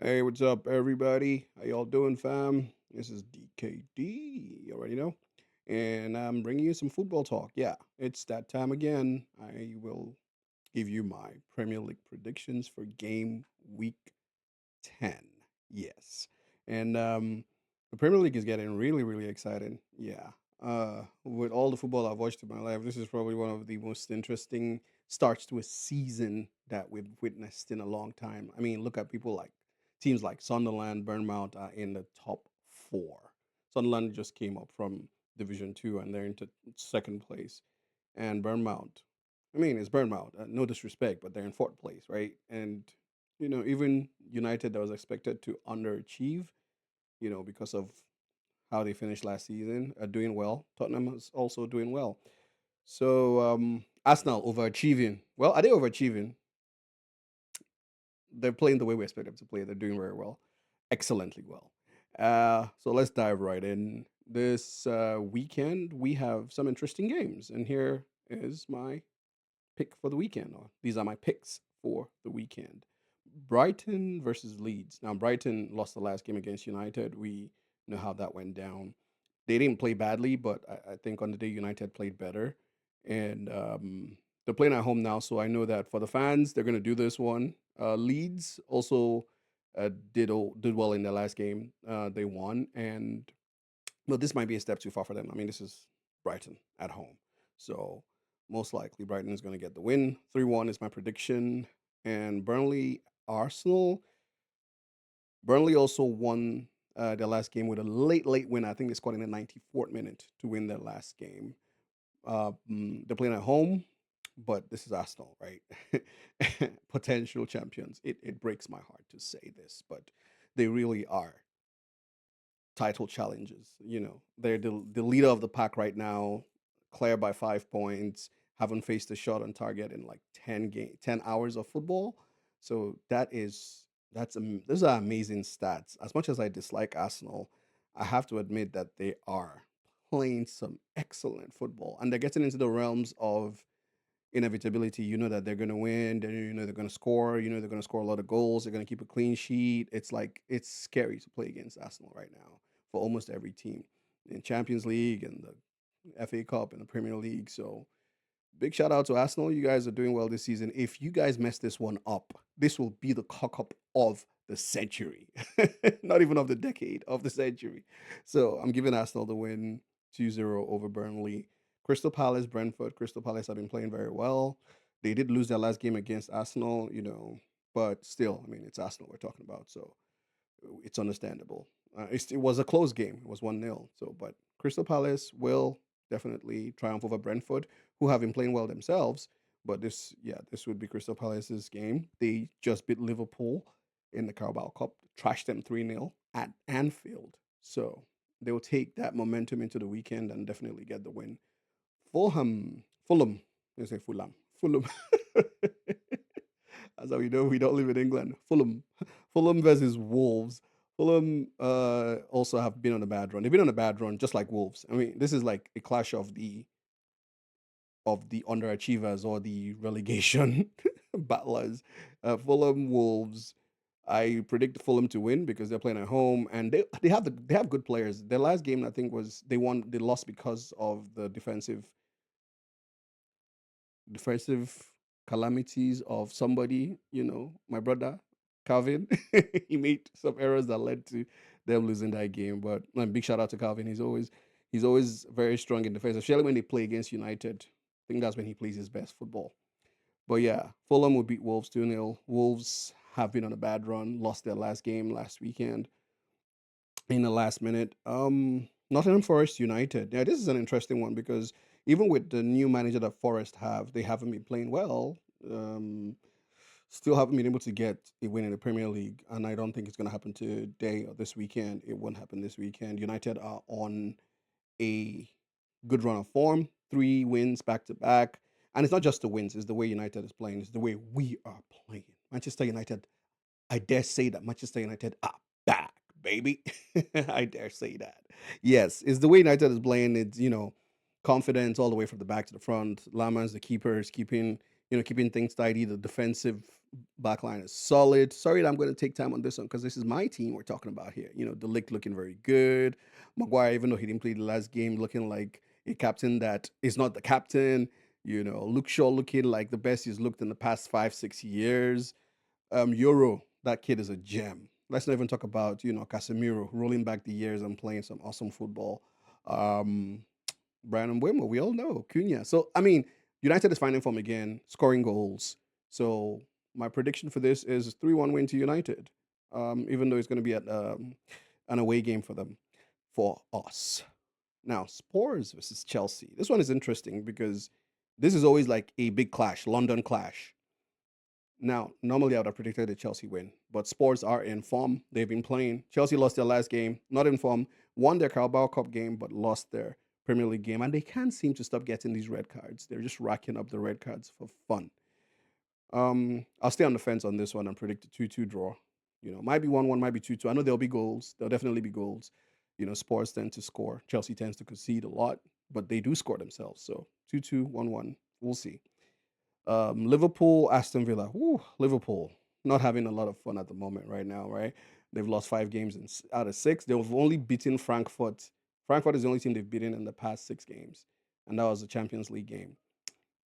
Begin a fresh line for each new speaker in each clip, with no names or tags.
Hey, what's up, everybody? How y'all doing, fam? This is DKD, you already know. And I'm bringing you some football talk. Yeah, it's that time again. I will give you my Premier League predictions for game week 10. Yes. And the Premier League is getting really, really exciting. Yeah. With all the football I've watched in my life, this is probably one of the most interesting starts to a season that we've witnessed in a long time. I mean, look at people like teams like Sunderland, Bournemouth are in the top four. Sunderland just came up from Division Two and they're into second place. And Bournemouth, I mean, it's Bournemouth. No disrespect, but they're in fourth place, right? And even United that was expected to underachieve, because of how they finished last season, are doing well. Tottenham is also doing well. So Arsenal overachieving. Well, are they overachieving? They're playing the way we expect them to play. They're doing very well, excellently well. So let's dive right in. This weekend we have some interesting games, and here is my pick for the weekend, or these are my picks for the weekend. Brighton versus Leeds. Now, Brighton lost the last game against United. We know how that went down. They didn't play badly, but I think on the day United played better. And they're playing at home now, so I know that for the fans, they're going to do this one. Leeds also did well in their last game. They won, and well, this might be a step too far for them. I mean, this is Brighton at home. So most likely Brighton is going to get the win. 3-1 is my prediction. And Arsenal. Burnley also won their last game with a late win. I think they scored in the 94th minute to win their last game. They're playing at home, but this is Arsenal, right? Potential champions. It breaks my heart to say this, but they really are title challenges. They're the leader of the pack right now, clear by 5 points, haven't faced a shot on target in like 10 hours of football. So those are amazing stats. As much as I dislike Arsenal, I have to admit that they are playing some excellent football and they're getting into the realms of inevitability. You know that they're going to win. They're going to score. They're going to score a lot of goals. They're going to keep a clean sheet. It's scary to play against Arsenal right now for almost every team in Champions League and the FA Cup and the Premier League. So big shout out to Arsenal. You guys are doing well this season. If you guys mess this one up, this will be the cock up of the century, not even of the decade, of the century. So I'm giving Arsenal the win 2-0 over Burnley. Crystal Palace, Brentford. Crystal Palace have been playing very well. They did lose their last game against Arsenal, but still, I mean, it's Arsenal we're talking about. So it's understandable. It was a close game. It was 1-0. So, but Crystal Palace will definitely triumph over Brentford, who have been playing well themselves. But this would be Crystal Palace's game. They just beat Liverpool in the Carabao Cup, trashed them 3-0 at Anfield. So they'll take that momentum into the weekend and definitely get the win. Fulham. I say Fulham. As we know, we don't live in England. Fulham versus Wolves. Fulham also have been on a bad run. They've been on a bad run, just like Wolves. I mean, this is like a clash of the underachievers or the relegation battlers. Fulham Wolves. I predict Fulham to win because they're playing at home and they have good players. Their last game I think was they lost because of the defensive calamities of somebody, my brother, Calvin. He made some errors that led to them losing that game. But big shout out to Calvin. He's always very strong in defense, especially when they play against United. I think that's when he plays his best football. But yeah, Fulham will beat Wolves 2-0. Wolves have been on a bad run, lost their last game last weekend in the last minute. Nottingham Forest United. Yeah, this is an interesting one because even with the new manager that Forest have, they haven't been playing well. Um, Still haven't been able to get a win in the Premier League, and I don't think it's going to happen today or this weekend. It won't happen this weekend. United are on a good run of form, 3 wins back to back, and it's not just the wins; it's the way United is playing. It's the way we are playing. Manchester United, I dare say that Manchester United are back, baby. I dare say that. Yes, it's the way United is playing. It's confidence all the way from the back to the front. Laman's the keeper is keeping keeping things tidy. The defensive backline is solid. Sorry that I'm going to take time on this one because this is my team we're talking about here. De Ligt looking very good. Maguire, even though he didn't play the last game, looking like a captain that is not the captain. Luke Shaw looking like the best he's looked in the past 5, 6 years. Euro, that kid is a gem. Let's not even talk about, Casemiro rolling back the years and playing some awesome football. Um, Brandon Wimmer, we all know Cunha. So I mean, United is finding form again, scoring goals. So my prediction for this is 3-1 win to United. Even though it's going to be at an away game for them, for us. Now, Spurs versus Chelsea. This one is interesting because this is always like a big clash, London clash. Now, normally I would have predicted a Chelsea win, but Spurs are in form. They've been playing. Chelsea lost their last game, not in form. Won their Carabao Cup game, but lost their Premier League game. And they can't seem to stop getting these red cards. They're just racking up the red cards for fun. I'll stay on the fence on this one and predict a 2-2 draw. Might be 1-1, might be 2-2. I know there'll be goals. There'll definitely be goals. Spurs tend to score. Chelsea tends to concede a lot, but they do score themselves. So 2-2, 1-1. We'll see. Liverpool, Aston Villa. Liverpool not having a lot of fun at the moment right now, right? They've lost 5 games out of 6. They've only beaten Frankfurt. Frankfurt is the only team they've beaten in the past 6 games, and that was a Champions League game.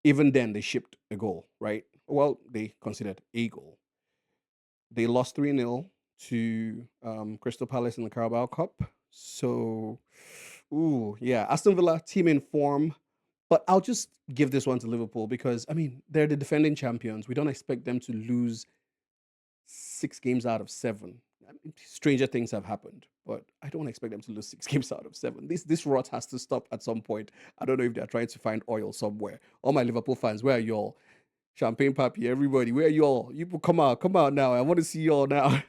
Even then, they shipped a goal, right? Well, they considered a goal. They lost 3-0 to Crystal Palace in the Carabao Cup. So, yeah, Aston Villa team in form. But I'll just give this one to Liverpool because, I mean, they're the defending champions. We don't expect them to lose 6 games out of 7. I mean, stranger things have happened, but I don't expect them to lose 6 games out of 7. This rot has to stop at some point. I don't know if they're trying to find oil somewhere. All my Liverpool fans, where are y'all? Champagne Papi, everybody, where are y'all? You come out now. I want to see y'all now.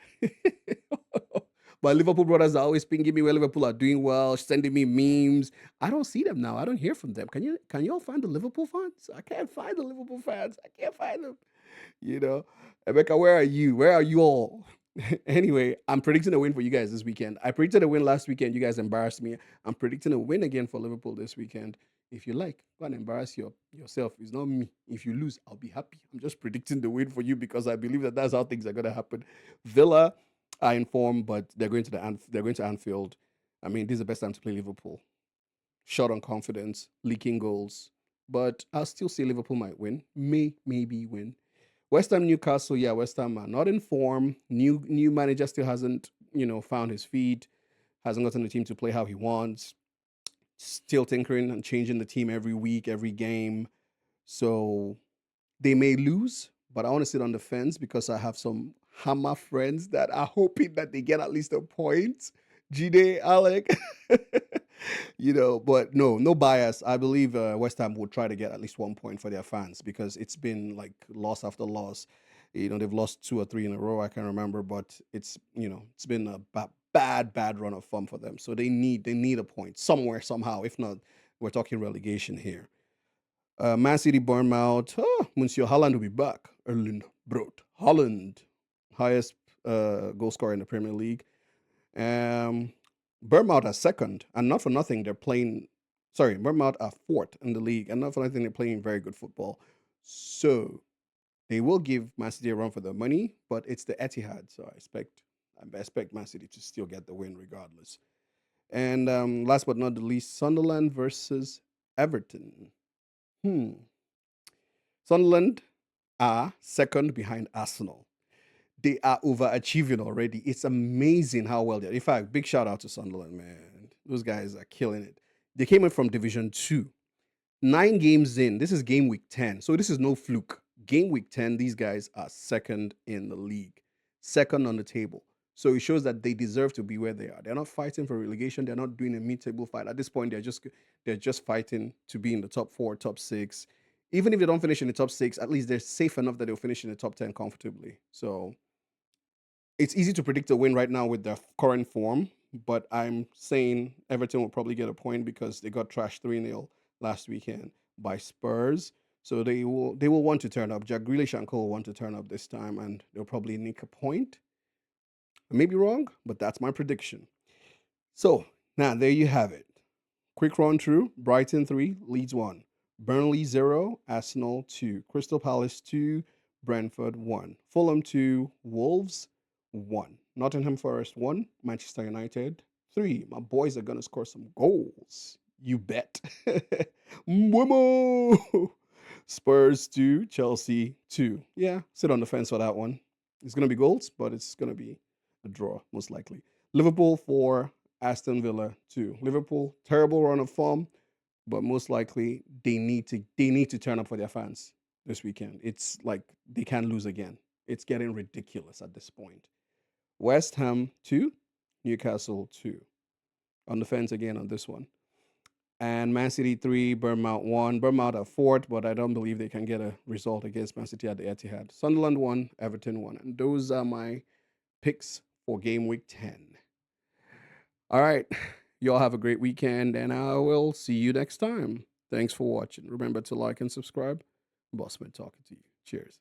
My Liverpool brothers are always pinging me where Liverpool are doing well, sending me memes. I don't see them now. I don't hear from them. Can you all find the Liverpool fans? I can't find the Liverpool fans. I can't find them. You know, Rebecca, where are you? Where are you all? Anyway, I'm predicting a win for you guys this weekend. I predicted a win last weekend. You guys embarrassed me. I'm predicting a win again for Liverpool this weekend. If you like, go and embarrass yourself. It's not me. If you lose, I'll be happy. I'm just predicting the win for you because I believe that that's how things are going to happen. Villa are informed, but they're going to Anfield. I mean, this is the best time to play Liverpool. Short on confidence, leaking goals, but I'll still say Liverpool might win. Maybe win. West Ham, Newcastle, yeah, West Ham are not in form. New manager still hasn't, found his feet. Hasn't gotten the team to play how he wants. Still tinkering and changing the team every week, every game. So they may lose, but I want to sit on the fence because I have some Hammer friends that are hoping that they get at least a point. Gide, Alec. But no bias. I believe West Ham would try to get at least 1 point for their fans because it's been like loss after loss. They've lost 2 or 3 in a row. I can't remember, but it's been a bad run of form for them. So they need a point somewhere somehow. If not, we're talking relegation here. Man City, Bournemouth. Monsieur Holland will be back. Erling Brot Holland, highest goal scorer in the Premier League. Bournemouth are second, and not for nothing, they're playing. Sorry, Bournemouth are fourth in the league, and not for nothing, they're playing very good football. So they will give Man City a run for their money, but it's the Etihad, so I expect Man City to still get the win regardless. And last but not the least, Sunderland versus Everton. Hmm. Sunderland are second behind Arsenal. They are overachieving already. It's amazing how well they're. In fact, big shout out to Sunderland, man. Those guys are killing it. They came in from Division 2. 9 games in. This is game week 10. So this is no fluke. Game week 10, these guys are second in the league, second on the table. So it shows that they deserve to be where they are. They're not fighting for relegation. They're not doing a mid-table fight. At this point, they're just fighting to be in the top 4, top 6. Even if they don't finish in the top 6, at least they're safe enough that they'll finish in the top 10 comfortably. So it's easy to predict a win right now with their current form, but I'm saying Everton will probably get a point because they got trashed 3-0 last weekend by Spurs. So they will want to turn up. Jack Grealish and Cole will want to turn up this time, and they'll probably nick a point. I may be wrong, but that's my prediction. So now there you have it. Quick run through: Brighton 3, Leeds 1. Burnley 0, Arsenal 2, Crystal Palace 2, Brentford 1, Fulham 2, Wolves 1, Nottingham Forest 1, Manchester United 3. My boys are going to score some goals. You bet. Momo! Spurs 2, Chelsea 2. Yeah, sit on the fence for that one. It's going to be goals, but it's going to be a draw, most likely. Liverpool 4, Aston Villa 2. Liverpool, terrible run of form, but most likely they need to turn up for their fans this weekend. It's like they can't lose again. It's getting ridiculous at this point. West Ham 2, Newcastle 2. On the fence again on this one. And Man City 3, Bournemouth 1. Bournemouth are fourth, but I don't believe they can get a result against Man City at the Etihad. Sunderland 1, Everton 1. And those are my picks for game week 10. All right. Y'all have a great weekend, and I will see you next time. Thanks for watching. Remember to like and subscribe. Bossman talking to you. Cheers.